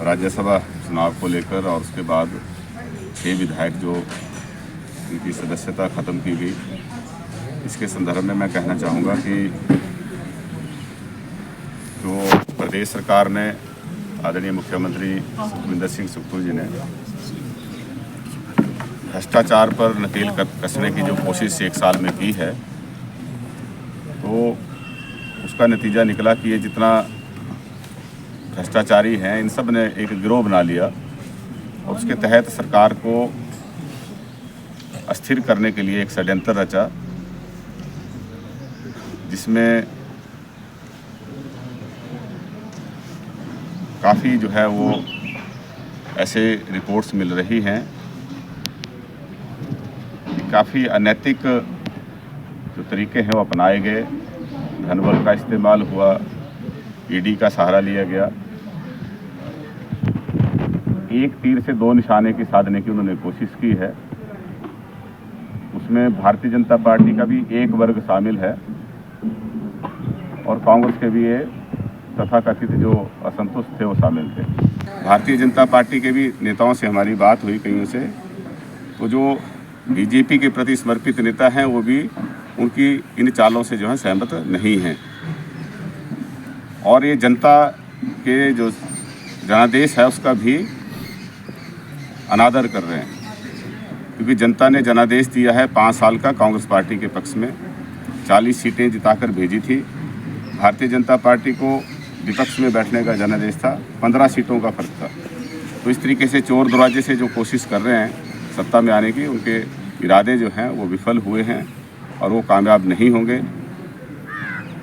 राज्यसभा चुनाव को लेकर और उसके बाद 6 विधायक जो उनकी सदस्यता ख़त्म की गई, इसके संदर्भ में मैं कहना चाहूँगा कि जो प्रदेश सरकार ने आदरणीय मुख्यमंत्री सुखविंदर सिंह सुक्खू जी ने भ्रष्टाचार पर नकेल कसने की जो कोशिश 1 साल में की है, तो उसका नतीजा निकला कि ये जितना भ्रष्टाचारी हैं इन सब ने एक गिरोह बना लिया और उसके तहत सरकार को अस्थिर करने के लिए एक षड्यंत्र रचा, जिसमें काफ़ी जो है वो ऐसे रिपोर्ट्स मिल रही हैं कि काफ़ी अनैतिक जो तरीके हैं वो अपनाए गए। धनबल का इस्तेमाल हुआ, ईडी का सहारा लिया गया, एक तीर से 2 निशाने की साधने की उन्होंने कोशिश की है। उसमें भारतीय जनता पार्टी का भी एक वर्ग शामिल है और कांग्रेस के भी ये तथाकथित जो असंतुष्ट थे वो शामिल थे। भारतीय जनता पार्टी के भी नेताओं से हमारी बात हुई कईयों से, तो जो बीजेपी के प्रति समर्पित नेता हैं वो भी उनकी इन चालों से जो है सहमत नहीं हैं और ये जनता के जो जनादेश है उसका भी अनादर कर रहे हैं, क्योंकि जनता ने जनादेश दिया है 5 साल का कांग्रेस पार्टी के पक्ष में। 40 सीटें जिताकर भेजी थी। भारतीय जनता पार्टी को विपक्ष में बैठने का जनादेश था, 15 सीटों का फर्क था। तो इस तरीके से चोर दरवाजे से जो कोशिश कर रहे हैं सत्ता में आने की, उनके इरादे जो हैं वो विफल हुए हैं और वो कामयाब नहीं होंगे।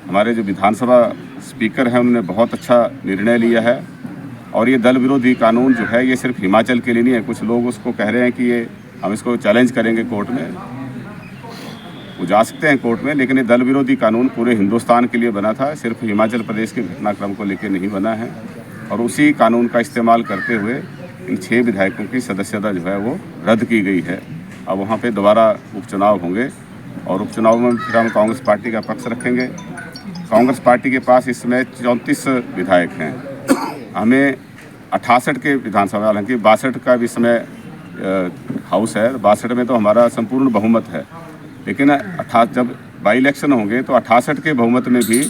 हमारे जो विधानसभा स्पीकर हैं उन्होंने बहुत अच्छा निर्णय लिया है और ये दल विरोधी कानून जो है ये सिर्फ हिमाचल के लिए नहीं है। कुछ लोग उसको कह रहे हैं कि ये हम इसको चैलेंज करेंगे कोर्ट में, वो जा सकते हैं कोर्ट में, लेकिन ये दल विरोधी कानून पूरे हिंदुस्तान के लिए बना था, सिर्फ हिमाचल प्रदेश के घटनाक्रम को लेकर नहीं बना है। और उसी कानून का इस्तेमाल करते हुए इन 6 विधायकों की सदस्यता जो है वो रद्द की गई है। अब वहाँ पे दोबारा उपचुनाव होंगे और उपचुनाव में फिर हम कांग्रेस पार्टी का पक्ष रखेंगे। कांग्रेस पार्टी के पास इस समय 34 विधायक हैं, हमें 68 के विधानसभा, हालांकि 62 का भी समय हाउस है, 62 में तो हमारा संपूर्ण बहुमत है, लेकिन जब बाई इलेक्शन होंगे तो 68 के बहुमत में भी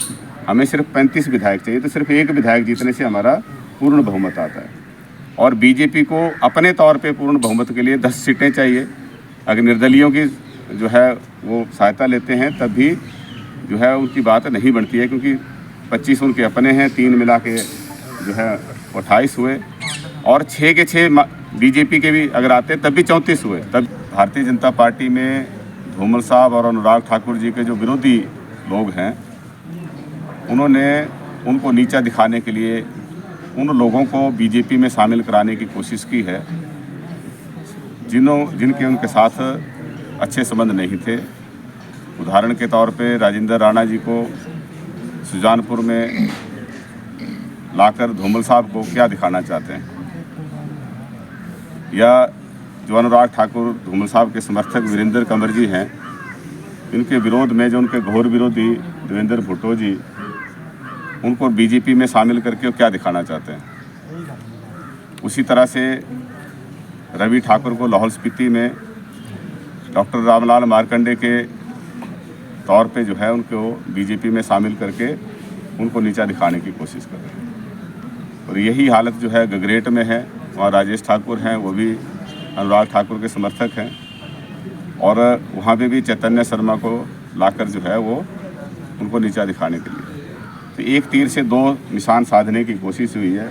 हमें सिर्फ 35 विधायक चाहिए, तो सिर्फ 1 विधायक जीतने से हमारा पूर्ण बहुमत आता है। और बीजेपी को अपने तौर पे पूर्ण बहुमत के लिए 10 सीटें चाहिए। अगर निर्दलीयों की जो है वो सहायता लेते हैं तब भी जो है उनकी बात नहीं बनती है, क्योंकि 25 उनके अपने हैं, 3 मिला के जो है 28 हुए और 6 के 6 बीजेपी के भी अगर आते तब भी 34 हुए। तब भारतीय जनता पार्टी में धूमल साहब और अनुराग ठाकुर जी के जो विरोधी लोग हैं उन्होंने उनको नीचा दिखाने के लिए उन लोगों को बीजेपी में शामिल कराने की कोशिश की है जिनके उनके साथ अच्छे संबंध नहीं थे। उदाहरण के तौर पे राजेंद्र राणा जी को सुजानपुर में लाकर धूमल साहब को क्या दिखाना चाहते हैं, या जो अनुराग ठाकुर धूमल साहब के समर्थक वीरेंद्र कंवर जी हैं, इनके विरोध में जो उनके घोर विरोधी देवेंद्र भुट्टो जी, उनको बीजेपी में शामिल करके क्या दिखाना चाहते हैं। उसी तरह से रवि ठाकुर को लाहौल स्पीति में डॉक्टर रामलाल मार्कंडे के तौर पे जो है उनको बीजेपी में शामिल करके उनको नीचा दिखाने की कोशिश कर रहे हैं। और यही हालत जो है गगरेट में है, वहाँ राजेश ठाकुर हैं, वो भी अनुराग ठाकुर के समर्थक हैं और वहाँ पे भी चैतन्य शर्मा को लाकर जो है वो उनको नीचा दिखाने के लिए, तो एक तीर से 2 निशान साधने की कोशिश हुई है।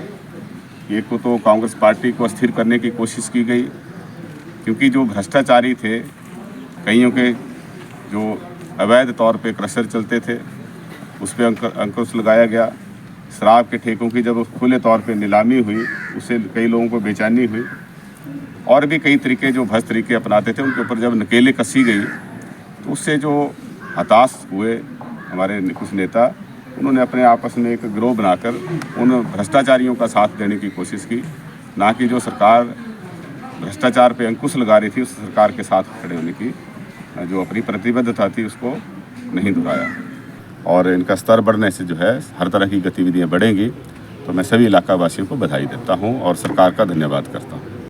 एक को तो कांग्रेस पार्टी को अस्थिर करने की कोशिश की गई, क्योंकि जो भ्रष्टाचारी थे, कईयों के जो अवैध तौर पे क्रशर चलते थे उस पर अंकुश लगाया गया। शराब के ठेकों की जब खुले तौर पे नीलामी हुई उससे कई लोगों को बेचैनी हुई और भी कई तरीके जो भ्रष्ट तरीके अपनाते थे उनके ऊपर जब नकेलें कसी गई तो उससे जो हताश हुए हमारे कुछ नेता, उन्होंने अपने आपस में एक गिरोह बनाकर उन भ्रष्टाचारियों का साथ देने की कोशिश की, ना कि जो सरकार भ्रष्टाचार पे अंकुश लगा रही थी उस सरकार के साथ खड़े होने की जो अपनी प्रतिबद्धता थी उसको नहीं दोहराया। और इनका स्तर बढ़ने से जो है हर तरह की गतिविधियां बढ़ेंगी तो मैं सभी इलाका वासियों को बधाई देता हूं और सरकार का धन्यवाद करता हूं।